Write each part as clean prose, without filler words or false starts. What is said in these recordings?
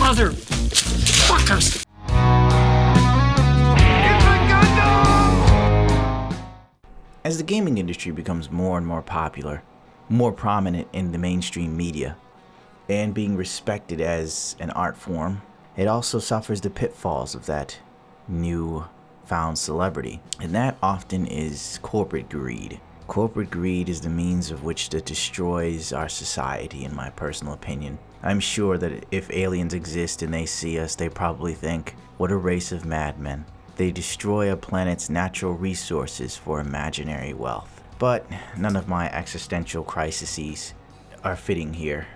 Motherfuckers! As the gaming industry becomes more and more popular, more prominent in the mainstream media, and being respected as an art form, it also suffers the pitfalls of that new-found celebrity. And that often is corporate greed. Corporate greed is the means of which that destroys our society, in my personal opinion. I'm sure that if aliens exist and they see us, they probably think, what a race of madmen. They destroy a planet's natural resources for imaginary wealth. But none of my existential crises are fitting here.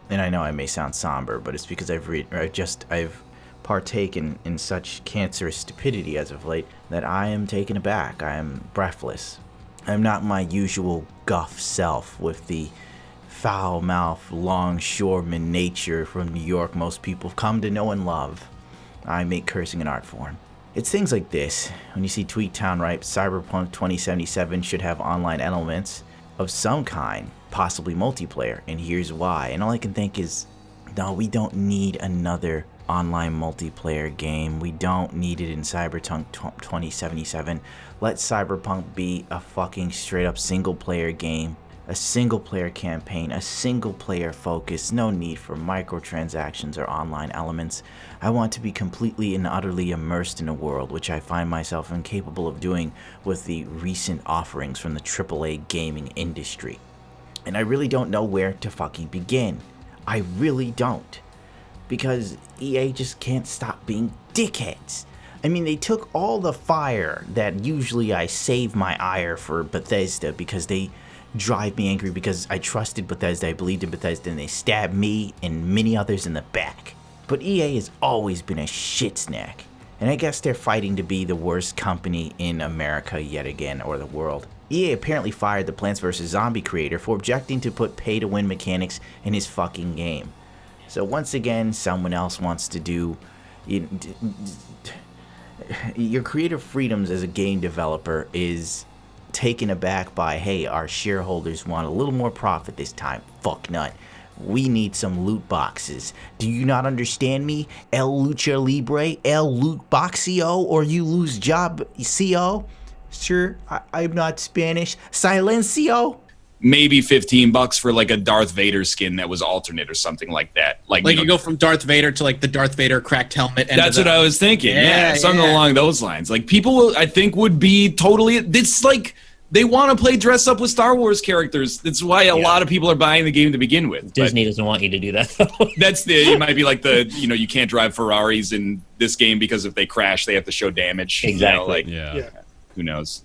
And I know I may sound somber, but it's because I've partaken in such cancerous stupidity as of late that I am taken aback. I am breathless. I'm not my usual guff self with the foul-mouthed longshoreman nature from New York most people come to know and love. I make cursing an art form. It's things like this. When you see TweetTown write, Cyberpunk 2077 should have online elements of some kind, possibly multiplayer, and here's why. And all I can think is, no, we don't need another online multiplayer game. We don't need it in Cyberpunk 2077. Let Cyberpunk be a fucking straight up single player game. A single player campaign, a single player focus, no need for microtransactions or online elements. I want to be completely and utterly immersed in a world which I find myself incapable of doing with the recent offerings from the AAA gaming industry. And I really don't know where to fucking begin. I really don't. Because EA just can't stop being dickheads. I mean, they took all the fire that usually I save my ire for Bethesda because they drive me angry because I trusted Bethesda, I believed in Bethesda, and they stabbed me and many others in the back. But EA has always been a shit snack, and I guess they're fighting to be the worst company in America yet again, or the world. EA apparently fired the Plants vs. Zombie creator for objecting to put pay-to-win mechanics in his fucking game. So once again, someone else wants to do... Your creative freedoms as a game developer is taken aback by, hey, our shareholders want a little more profit this time. Fuck nut. We need some loot boxes. Do you not understand me? El Lucha Libre? El Loot Boxio? Or you lose job, CO? Sir, I'm not Spanish. Silencio? Maybe $15 for like a Darth Vader skin that was alternate or something like that. Like you go from Darth Vader to like the Darth Vader cracked helmet. That's what I was thinking. Yeah, something along those lines. Like people, I think, would be totally. It's like they want to play dress up with Star Wars characters. That's why a lot of people are buying the game to begin with. Disney doesn't want you to do that, though. It might be like you can't drive Ferraris in this game because if they crash, they have to show damage. Exactly. Who knows?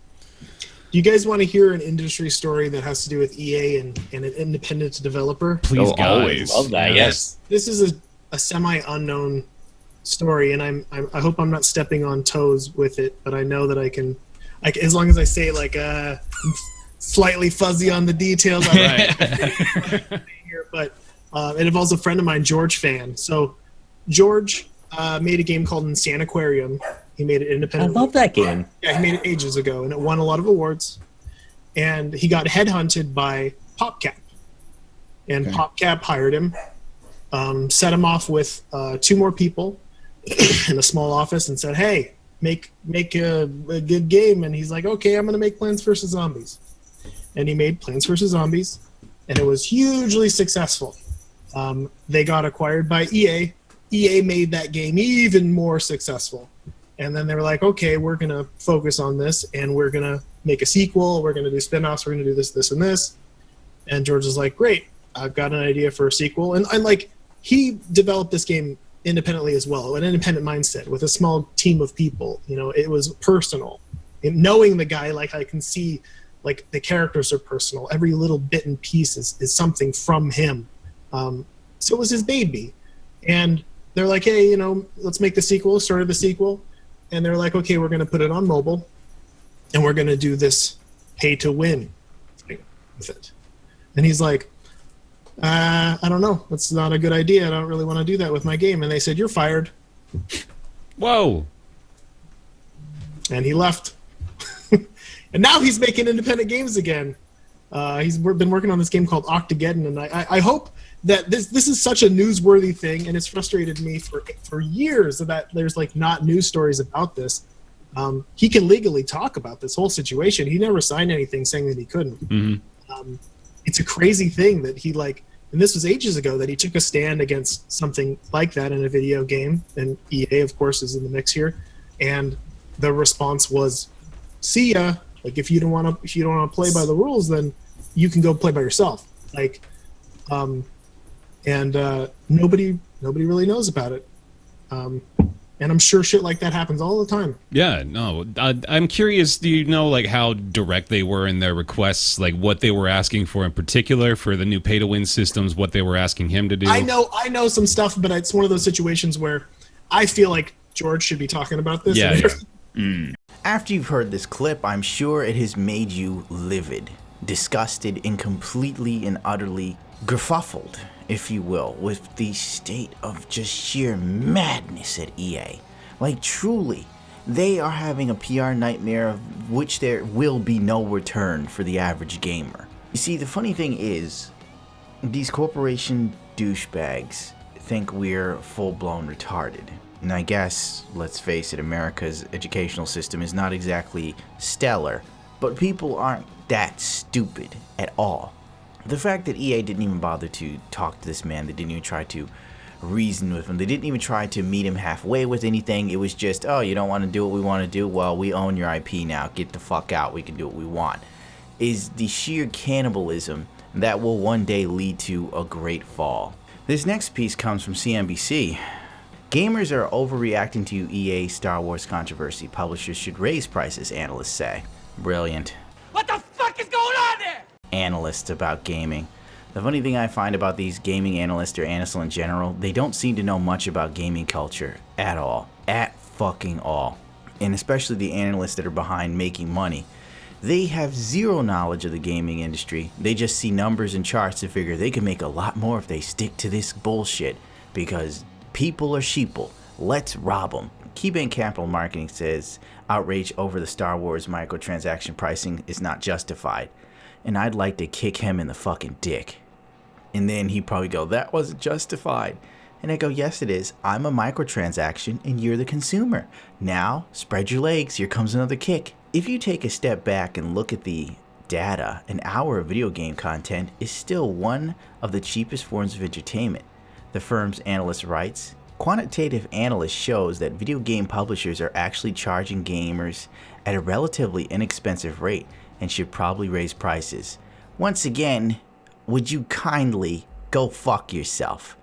Do you guys want to hear an industry story that has to do with EA and an independent developer? Please, always. Love that, yes. This is a semi-unknown story, and I hope I'm not stepping on toes with it, but I know that I can, as long as I say like slightly fuzzy on the details. But it involves a friend of mine, George Fan. So George made a game called Insane Aquarium. He made it independently. I love that game. Yeah, he made it ages ago, and it won a lot of awards. And he got headhunted by PopCap. And PopCap hired him, set him off with 2 more people in a small office and said, hey, make a good game. And he's like, okay, I'm going to make Plants vs. Zombies. And he made Plants vs. Zombies, and it was hugely successful. They got acquired by EA. EA made that game even more successful. And then they were like, okay, we're going to focus on this, and we're going to make a sequel. We're going to do spin-offs. We're going to do this, this, and this. And George was like, great, I've got an idea for a sequel. And he developed this game independently as well, an independent mindset with a small team of people. It was personal. And knowing the guy, I can see, the characters are personal. Every little bit and piece is something from him. So it was his baby. And they're like, hey, let's make the sequel. Started the sequel. And they're like, okay, we're going to put it on mobile, and we're going to do this pay-to-win thing with it. And he's like, I don't know. That's not a good idea. I don't really want to do that with my game. And they said, you're fired. Whoa. And he left. And now he's making independent games again. He's been working on this game called Octageddon, and I hope that this is such a newsworthy thing, and it's frustrated me for years that there's like not news stories about this. He can legally talk about this whole situation. He never signed anything saying that he couldn't. Mm-hmm. It's a crazy thing that he like, and this was ages ago, that he took a stand against something like that in a video game, and EA of course is in the mix here, and the response was, see ya. Like, if you don't want to play by the rules, then you can go play by yourself. Like, nobody really knows about it. And I'm sure shit like that happens all the time. Yeah, no. I'm curious, do you know like how direct they were in their requests, like what they were asking for in particular for the new pay-to-win systems, what they were asking him to do? I know some stuff, but it's one of those situations where I feel like George should be talking about this. Yeah. After you've heard this clip, I'm sure it has made you livid, disgusted, and completely and utterly gerfuffled, if you will, with the state of just sheer madness at EA. Like, truly, they are having a PR nightmare of which there will be no return for the average gamer. You see, the funny thing is, these corporation douchebags think we're full-blown retarded. And I guess, let's face it, America's educational system is not exactly stellar, but people aren't that stupid at all. The fact that EA didn't even bother to talk to this man, they didn't even try to reason with him, they didn't even try to meet him halfway with anything, it was just, oh, you don't want to do what we want to do? Well, we own your IP now, get the fuck out, we can do what we want, is the sheer cannibalism that will one day lead to a great fall. This next piece comes from CNBC. Gamers are overreacting to EA Star Wars controversy. Publishers should raise prices, analysts say. Brilliant. What the fuck is going on there? Analysts about gaming. The funny thing I find about these gaming analysts or analysts in general, they don't seem to know much about gaming culture at all. At fucking all. And especially the analysts that are behind making money. They have zero knowledge of the gaming industry. They just see numbers and charts and figure they can make a lot more if they stick to this bullshit because people are sheeple. Let's rob them. KeyBank Capital Marketing says outrage over the Star Wars microtransaction pricing is not justified. And I'd like to kick him in the fucking dick. And then he'd probably go, that wasn't justified. And I go, yes it is. I'm a microtransaction and you're the consumer. Now, spread your legs, here comes another kick. If you take a step back and look at the data, an hour of video game content is still one of the cheapest forms of entertainment. The firm's analyst writes, quantitative analyst shows that video game publishers are actually charging gamers at a relatively inexpensive rate and should probably raise prices. Once again, would you kindly go fuck yourself?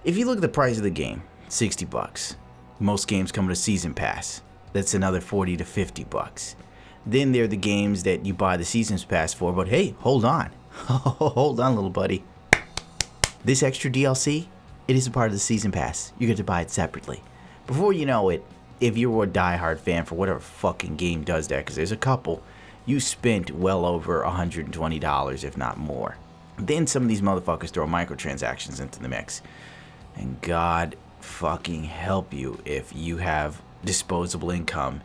If you look at the price of the game, $60. Most games come with a season pass. That's another $40 to $50. Then there are the games that you buy the seasons pass for, but hey, hold on. Hold on, little buddy. This extra DLC, it is a part of the season pass. You get to buy it separately. Before you know it, if you're a diehard fan for whatever fucking game does that, because there's a couple, you spent well over $120, if not more. Then some of these motherfuckers throw microtransactions into the mix. And God fucking help you if you have disposable income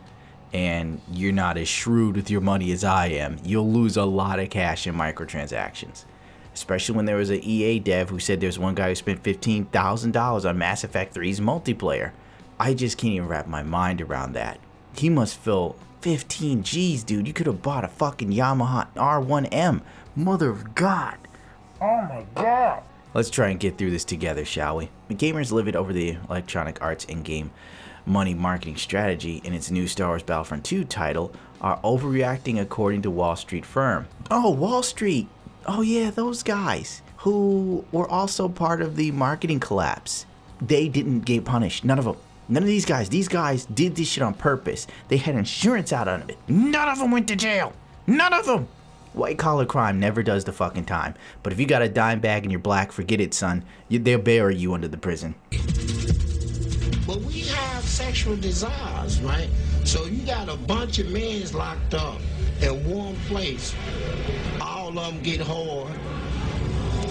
and you're not as shrewd with your money as I am. You'll lose a lot of cash in microtransactions. Especially when there was an EA dev who said there's one guy who spent $15,000 on Mass Effect 3's multiplayer. I just can't even wrap my mind around that. He must feel 15 G's, dude. You could have bought a fucking Yamaha R1M. Mother of God. Oh my God. Let's try and get through this together, shall we? The gamers livid over the Electronic Arts in-game money marketing strategy in its new Star Wars Battlefront 2 title are overreacting according to Wall Street firm. Oh, Wall Street. Oh yeah, those guys who were also part of the marketing collapse. They didn't get punished. None of them. None of these guys. These guys did this shit on purpose. They had insurance out on it. None of them went to jail. None of them. White collar crime never does the fucking time. But if you got a dime bag and you're black, forget it, son. They'll bury you under the prison. But we have sexual desires, right? So you got a bunch of men locked up in one place. All of them get hard.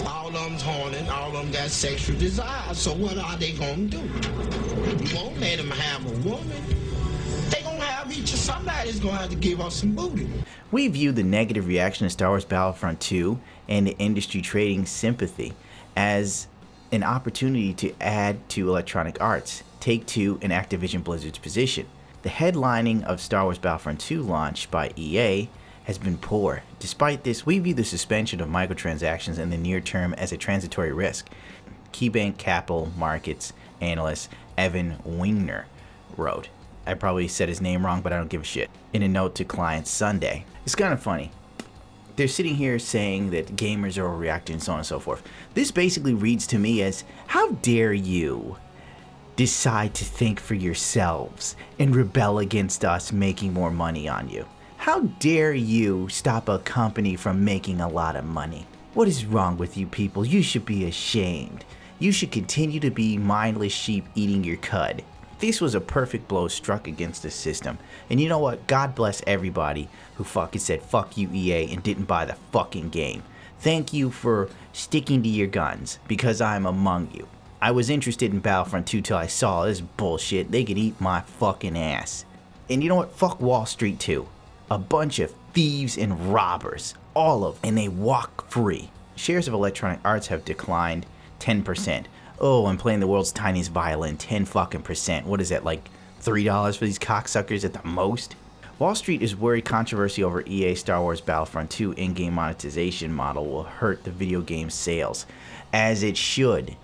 All of them's horny. All of them got sexual desires. So what are they gonna do? You won't let them have a woman. They gonna have each. Somebody's gonna have to give us some booty. We view the negative reaction to Star Wars Battlefront 2 and the industry trading sympathy as an opportunity to add to Electronic Arts, Take-Two, and Activision Blizzard's position. The headlining of Star Wars Battlefront 2 launch by EA has been poor. Despite this, we view the suspension of microtransactions in the near term as a transitory risk. KeyBank Capital Markets analyst Evan Wingner wrote. I probably said his name wrong, but I don't give a shit. In a note to clients Sunday. It's kind of funny. They're sitting here saying that gamers are overreacting and so on and so forth. This basically reads to me as, how dare you decide to think for yourselves and rebel against us making more money on you? How dare you stop a company from making a lot of money? What is wrong with you people? You should be ashamed. You should continue to be mindless sheep eating your cud. This was a perfect blow struck against the system. And you know what? God bless everybody who fucking said fuck you EA and didn't buy the fucking game. Thank you for sticking to your guns, because I'm among you. I was interested in Battlefront 2 till I saw this bullshit. They could eat my fucking ass. And you know what? Fuck Wall Street too. A bunch of thieves and robbers. All of them. And they walk free. Shares of Electronic Arts have declined 10%. Oh, I'm playing the world's tiniest violin, 10 fucking percent. What is that, like $3 for these cocksuckers at the most? Wall Street is worried controversy over EA Star Wars Battlefront 2 in-game monetization model will hurt the video game sales, as it should.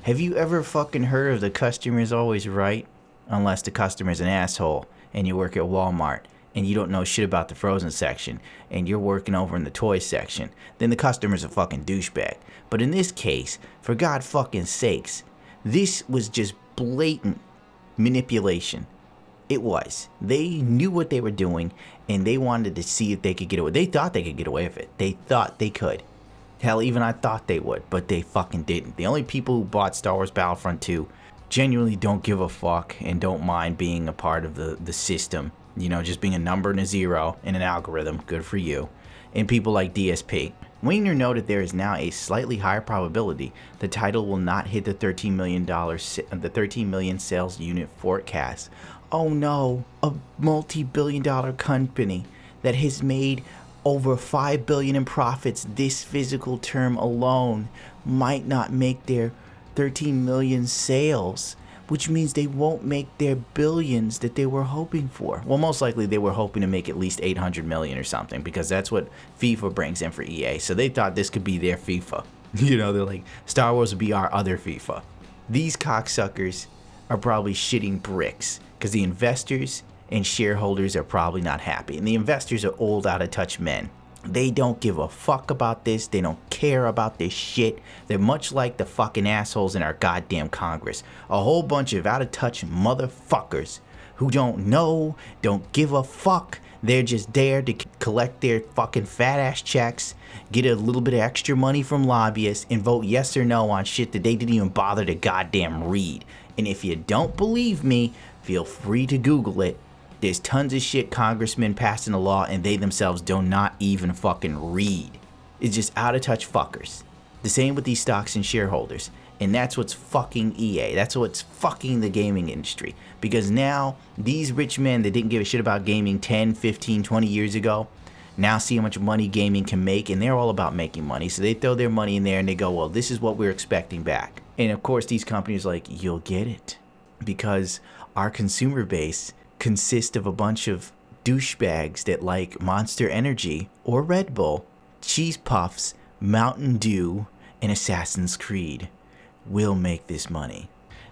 Have you ever fucking heard of the customer's always right? Unless the customer's an asshole and you work at Walmart and you don't know shit about the frozen section and you're working over in the toy section, then the customer's a fucking douchebag. But in this case, for God fucking sakes, this was just blatant manipulation. It was. They knew what they were doing and they wanted to see if they could get away. They thought they could get away with it. They thought they could. Hell, even I thought they would, but they fucking didn't. The only people who bought Star Wars Battlefront 2 genuinely don't give a fuck and don't mind being a part of the system. You know, just being a number and a zero in an algorithm. Good for you. And people like DSP. Wagner noted there is now a slightly higher probability the title will not hit the $13 million sales unit forecast. Oh no, a multi-billion-dollar company that has made over $5 billion in profits this physical term alone might not make their 13 million sales, which means they won't make their billions that they were hoping for. Well, most likely they were hoping to make at least 800 million or something, because that's what FIFA brings in for EA. So they thought this could be their FIFA. You know, they're like, Star Wars would be our other FIFA. These cocksuckers are probably shitting bricks because the investors and shareholders are probably not happy. And the investors are old, out of touch men. They don't give a fuck about this. They don't care about this shit. They're much like the fucking assholes in our goddamn Congress. A whole bunch of out of touch motherfuckers who don't know, don't give a fuck. They're just there to collect their fucking fat ass checks, get a little bit of extra money from lobbyists, and vote yes or no on shit that they didn't even bother to goddamn read. And if you don't believe me, feel free to Google it. There's tons of shit congressmen passing a law and they themselves do not even fucking read. It's just out of touch fuckers. The same with these stocks and shareholders. And that's what's fucking EA. That's what's fucking the gaming industry. Because now, these rich men that didn't give a shit about gaming 10, 15, 20 years ago, now see how much money gaming can make, and they're all about making money. So they throw their money in there and they go, well, this is what we're expecting back. And of course, these companies are like, you'll get it. Because our consumer base consists of a bunch of douchebags that like Monster Energy or Red Bull, Cheese Puffs, Mountain Dew, and Assassin's Creed. We'll make this money.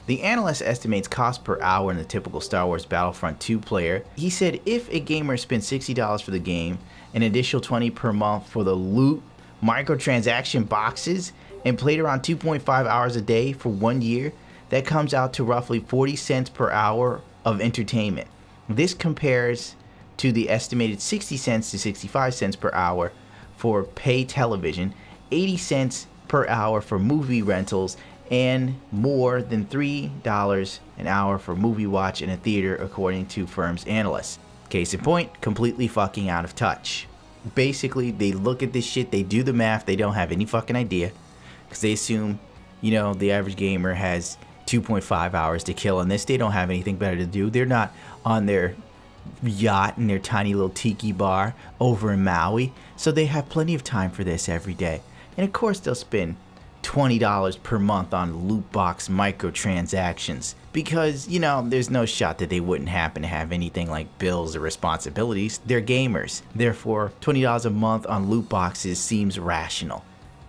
The analyst estimates cost per hour in the typical Star Wars Battlefront 2 player. He said if a gamer spent $60 for the game, an additional $20 per month for the loot, microtransaction boxes, and played around 2.5 hours a day for 1 year, that comes out to roughly 40 cents per hour of entertainment. This compares to the estimated 60 cents to 65 cents per hour for pay television, 80 cents per hour for movie rentals, and more than $3 an hour for movie watch in a theater, according to firm's analysts. Case in point, completely fucking out of touch. Basically, they look at this shit, they do the math, they don't have any fucking idea, because they assume, you know, the average gamer has 2.5 hours to kill on this. They don't have anything better to do. They're not on their yacht in their tiny little tiki bar over in Maui, so they have plenty of time for this every day. And of course they'll spend $20 per month on loot box microtransactions because, you know, there's no shot that they wouldn't happen to have anything like bills or responsibilities. They're gamers. Therefore, $20 a month on loot boxes seems rational.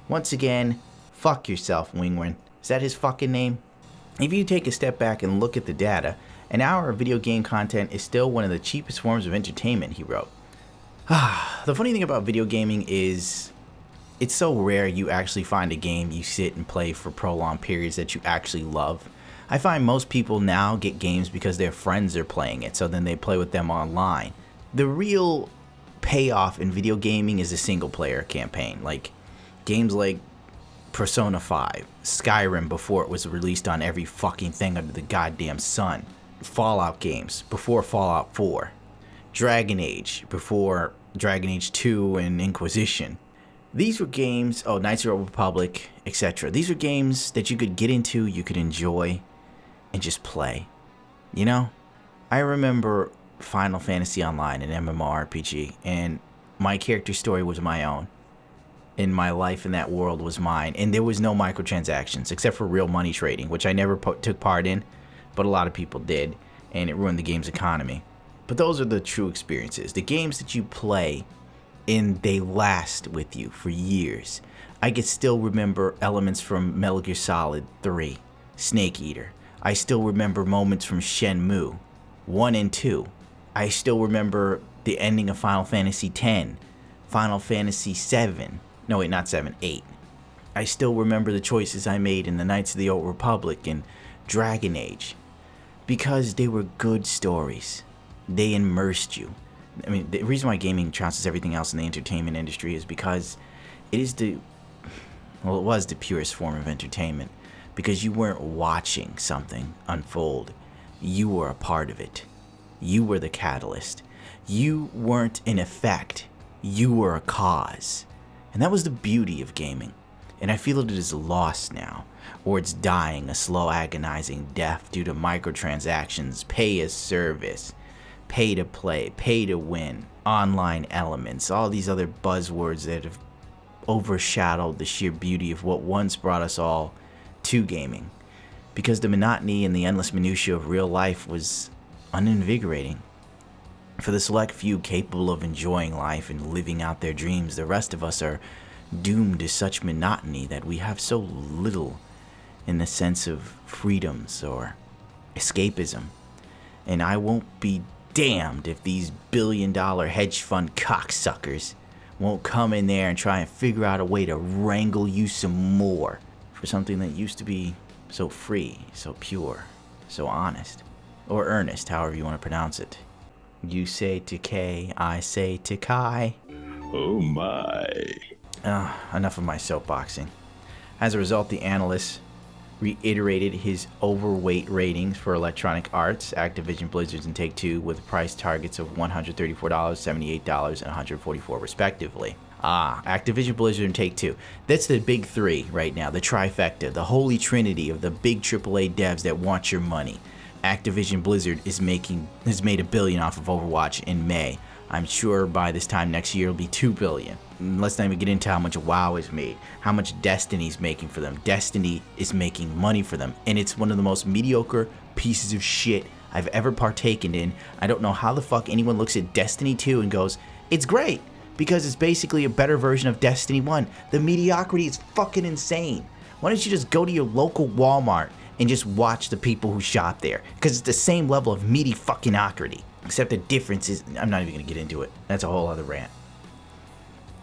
Once again, fuck yourself, Wingwin. Is that his fucking name? If you take a step back and look at the data, an hour of video game content is still one of the cheapest forms of entertainment, he wrote. The funny thing about video gaming is it's so rare you actually find a game you sit and play for prolonged periods that you actually love. I find most people now get games because their friends are playing it, so then they play with them online. The real payoff in video gaming is a single player campaign, like games like Persona 5, Skyrim before it was released on every fucking thing under the goddamn sun, Fallout games before Fallout 4, Dragon Age before Dragon Age 2 and Inquisition. These were games, Knights of the Old Republic, etc. These were games that you could get into, you could enjoy, and just play. You know? I remember Final Fantasy Online, an MMORPG, and my character story was my own. And my life in that world was mine. And there was no microtransactions, except for real money trading, which I never took part in, but a lot of people did, and it ruined the game's economy. But those are the true experiences. The games that you play and they last with you for years. I can still remember elements from Metal Gear Solid 3, Snake Eater. I still remember moments from Shenmue 1 and 2. I still remember the ending of Final Fantasy X, Final Fantasy 7. No, wait, not 7, 8. I still remember the choices I made in the Knights of the Old Republic and Dragon Age. Because they were good stories. They immersed you. I mean, the reason why gaming trounces everything else in the entertainment industry is because it was the purest form of entertainment. Because you weren't watching something unfold. You were a part of it. You were the catalyst. You weren't an effect. You were a cause. And that was the beauty of gaming. And I feel that it is lost now. Or it's dying a slow, agonizing death due to microtransactions, pay as service, pay to play, pay to win, online elements, all these other buzzwords that have overshadowed the sheer beauty of what once brought us all to gaming. Because the monotony and the endless minutiae of real life was uninvigorating. For the select few capable of enjoying life and living out their dreams, the rest of us are doomed to such monotony that we have so little in the sense of freedoms or escapism. And I won't be damned if these billion-dollar hedge fund cocksuckers won't come in there and try and figure out a way to wrangle you some more for something that used to be so free, so pure, so honest, or earnest, however you want to pronounce it. You say to K, I say to Kai. Oh my. Enough of my soapboxing. As a result, the Analyst reiterated his overweight ratings for Electronic Arts, Activision Blizzard, and Take-Two with price targets of $134, $78, and $144 respectively. Activision Blizzard and Take-Two. That's the big three right now, the trifecta, the holy trinity of the big AAA devs that want your money. Activision Blizzard has made $1 billion off of Overwatch in May. I'm sure by this time next year it'll be $2 billion. Let's not even get into how much WoW is made, how much Destiny's making for them. Destiny is making money for them, and it's one of the most mediocre pieces of shit I've ever partaken in. I don't know how the fuck anyone looks at Destiny 2 and goes, it's great, because it's basically a better version of Destiny 1. The mediocrity is fucking insane. Why don't you just go to your local Walmart and just watch the people who shop there? Because it's the same level of meaty fucking ocrity. Except the difference is, I'm not even going to get into it. That's a whole other rant.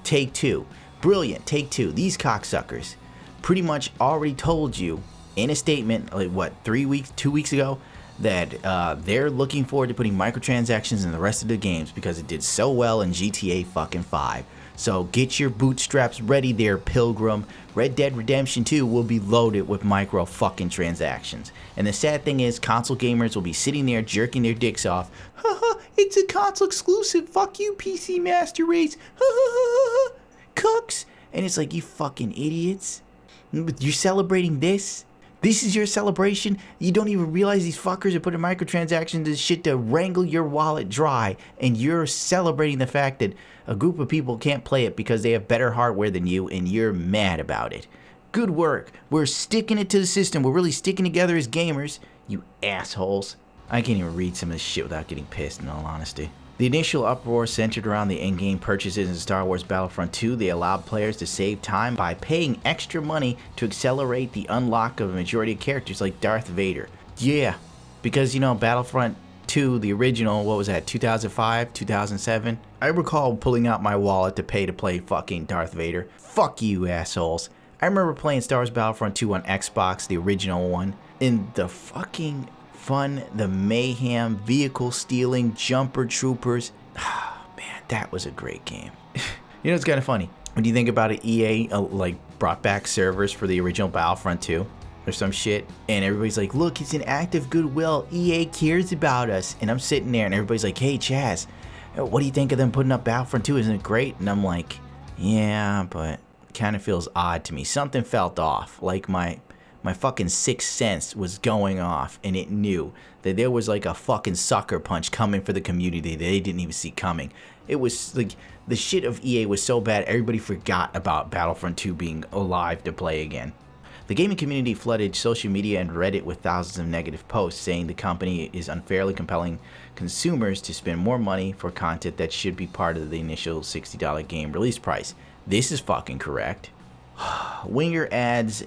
Take-Two. Brilliant. Take-Two. These cocksuckers pretty much already told you in a statement, like 2 weeks ago, that they're looking forward to putting microtransactions in the rest of the games because it did so well in GTA fucking 5. So get your bootstraps ready there, Pilgrim. Red Dead Redemption 2 will be loaded with micro fucking transactions. And the sad thing is, console gamers will be sitting there jerking their dicks off. Haha, it's a console exclusive. Fuck you, PC Master Race. Ha cooks. And it's like, you fucking idiots. You're celebrating this? This is your celebration? You don't even realize these fuckers are putting microtransactions and shit to wrangle your wallet dry, and you're celebrating the fact that a group of people can't play it because they have better hardware than you, and you're mad about it. Good work. We're sticking it to the system. We're really sticking together as gamers. You assholes. I can't even read some of this shit without getting pissed, in all honesty. The initial uproar centered around the in-game purchases in Star Wars Battlefront 2. They allowed players to save time by paying extra money to accelerate the unlock of a majority of characters like Darth Vader. Yeah, because, you know, Battlefront 2, the original, what was that, 2005, 2007? I recall pulling out my wallet to pay to play fucking Darth Vader. Fuck you, assholes. I remember playing Star Wars Battlefront 2 on Xbox, the original one, and the fucking fun, the mayhem, vehicle stealing, jumper troopers. Man, that was a great game. You know, it's kind of funny. When you think about it, EA like brought back servers for the original Battlefront 2 or some shit, and everybody's like, look, it's an act of goodwill. EA cares about us. And I'm sitting there and everybody's like, hey, Chaz, what do you think of them putting up Battlefront 2? Isn't it great? And I'm like, yeah, but kind of feels odd to me. Something felt off. Like my fucking sixth sense was going off, and it knew that there was like a fucking sucker punch coming for the community that they didn't even see coming. It was like the shit of EA was so bad, everybody forgot about Battlefront 2 being alive to play again. The gaming community flooded social media and Reddit with thousands of negative posts saying the company is unfairly compelling consumers to spend more money for content that should be part of the initial $60 game release price. This is fucking correct. Winger ads,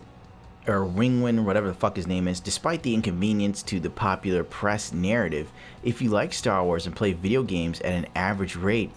or Wingwin, whatever the fuck his name is, despite the inconvenience to the popular press narrative, if you like Star Wars and play video games at an average rate,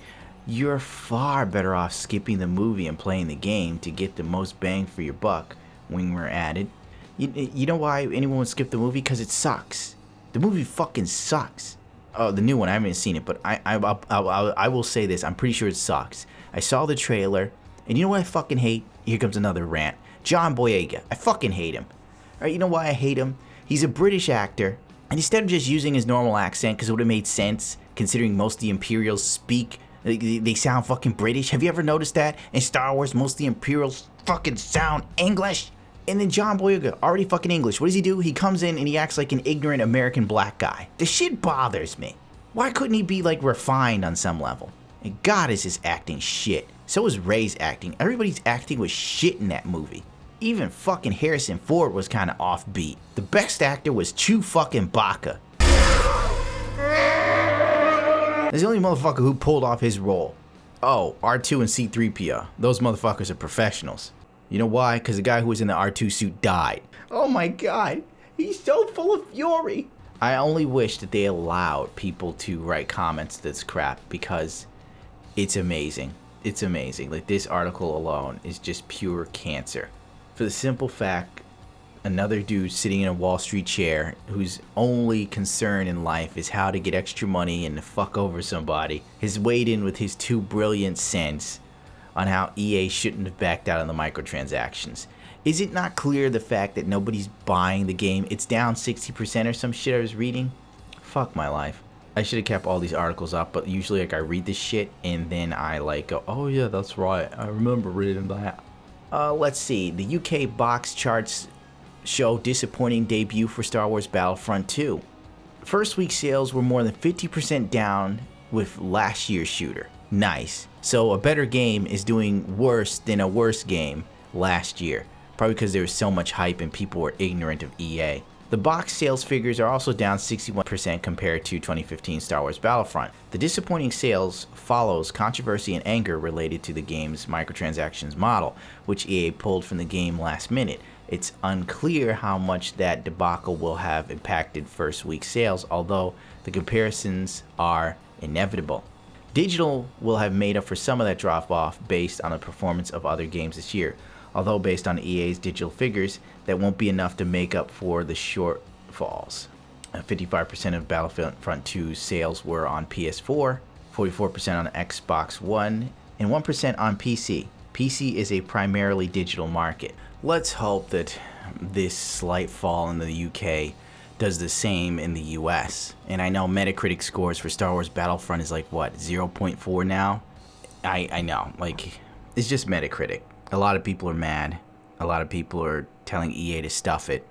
you're far better off skipping the movie and playing the game to get the most bang for your buck, Wingwer added. You know why anyone would skip the movie? Because it sucks. The movie fucking sucks. Oh, the new one, I haven't seen it, but I will say this, I'm pretty sure it sucks. I saw the trailer, and you know what I fucking hate? Here comes another rant. John Boyega. I fucking hate him. Alright, you know why I hate him? He's a British actor, and instead of just using his normal accent, because it would have made sense, considering most of the Imperials speak, they sound fucking British. Have you ever noticed that? In Star Wars, most of the Imperials fucking sound English. And then John Boyega, already fucking English. What does he do? He comes in and he acts like an ignorant American black guy. The shit bothers me. Why couldn't he be like refined on some level? And God, is his acting shit. So is Rey's acting. Everybody's acting was shit in that movie. Even fucking Harrison Ford was kind of offbeat. The best actor was Chew fucking Baca. There's the only motherfucker who pulled off his role. Oh, R2 and C-3PO. Those motherfuckers are professionals. You know why? Because the guy who was in the R2 suit died. Oh my god. He's so full of fury. I only wish that they allowed people to write comments to this crap, because it's amazing. It's amazing. Like, this article alone is just pure cancer. For the simple fact, another dude sitting in a Wall Street chair whose only concern in life is how to get extra money and to fuck over somebody has weighed in with his 2 brilliant cents on how EA shouldn't have backed out on the microtransactions. Is it not clear the fact that nobody's buying the game? It's down 60% or some shit I was reading? Fuck my life. I should have kept all these articles up, but usually like I read this shit and then I like go, oh yeah, that's right, I remember reading that. Let's see, the UK box charts show disappointing debut for Star Wars Battlefront 2. First week sales were more than 50% down with last year's shooter. Nice. So a better game is doing worse than a worse game last year. Probably because there was so much hype and people were ignorant of EA. The box sales figures are also down 61% compared to 2015 Star Wars Battlefront. The disappointing sales follows controversy and anger related to the game's microtransactions model, which EA pulled from the game last minute. It's unclear how much that debacle will have impacted first week sales, although the comparisons are inevitable. Digital will have made up for some of that drop off based on the performance of other games this year. Although based on EA's digital figures, that won't be enough to make up for the shortfalls. 55% of Battlefront 2 sales were on PS4, 44% on Xbox One, and 1% on PC. PC is a primarily digital market. Let's hope that this slight fall in the UK does the same in the US. And I know Metacritic scores for Star Wars Battlefront is like, what, 0.4 now? I know, like, it's just Metacritic. A lot of people are mad. A lot of people are telling EA to stuff it.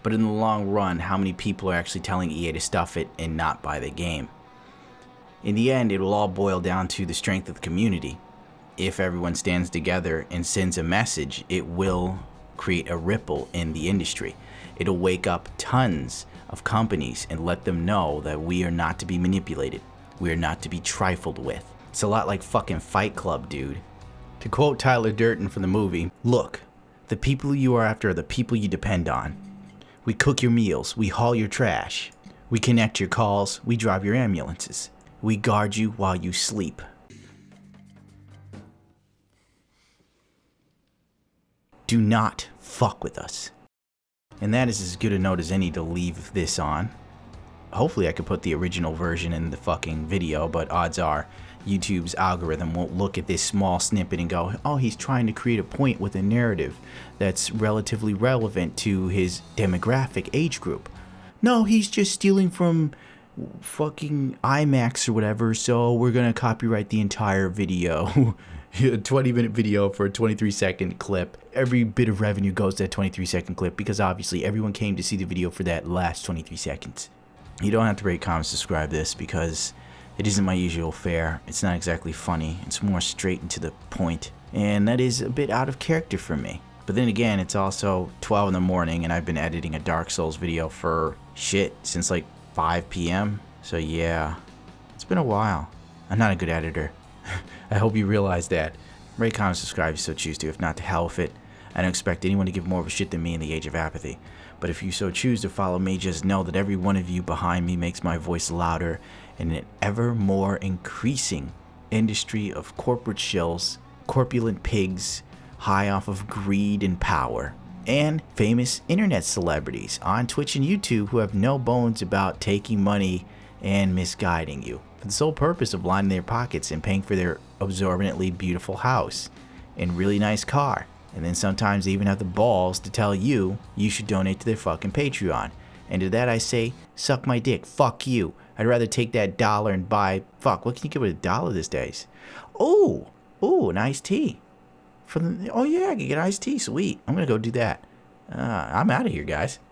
But in the long run, how many people are actually telling EA to stuff it and not buy the game? In the end, it will all boil down to the strength of the community. If everyone stands together and sends a message, it will create a ripple in the industry. It'll wake up tons of companies and let them know that we are not to be manipulated. We are not to be trifled with. It's a lot like fucking Fight Club, dude. To quote Tyler Durden from the movie, look, the people you are after are the people you depend on. We cook your meals, we haul your trash, we connect your calls, we drive your ambulances, we guard you while you sleep. Do not fuck with us. And that is as good a note as any to leave this on. Hopefully I could put the original version in the fucking video, but odds are YouTube's algorithm won't look at this small snippet and go, oh, he's trying to create a point with a narrative that's relatively relevant to his demographic age group. No, he's just stealing from fucking IMAX or whatever, so we're gonna copyright the entire video. A 20-minute video for a 23-second clip. Every bit of revenue goes to that 23-second clip because obviously everyone came to see the video for that last 23 seconds. You don't have to rate, comment, subscribe this because it isn't my usual fare. It's not exactly funny. It's more straight and to the point. And that is a bit out of character for me. But then again, it's also 12 in the morning and I've been editing a Dark Souls video for shit since like 5 p.m. So yeah, it's been a while. I'm not a good editor. I hope you realize that. Rate, comment, subscribe if you so choose to. If not, to hell with it. I don't expect anyone to give more of a shit than me in the age of apathy. But if you so choose to follow me, just know that every one of you behind me makes my voice louder in an ever more increasing industry of corporate shills, corpulent pigs, high off of greed and power, and famous internet celebrities on Twitch and YouTube who have no bones about taking money and misguiding you for the sole purpose of lining their pockets and paying for their absorbently beautiful house and really nice car. And then sometimes they even have the balls to tell you you should donate to their fucking Patreon. And to that I say, suck my dick, fuck you. I'd rather take that dollar and buy, fuck, what can you get with $1 these days? Oh, an iced tea. Oh yeah, I can get iced tea, sweet. I'm gonna go do that. I'm out of here, guys.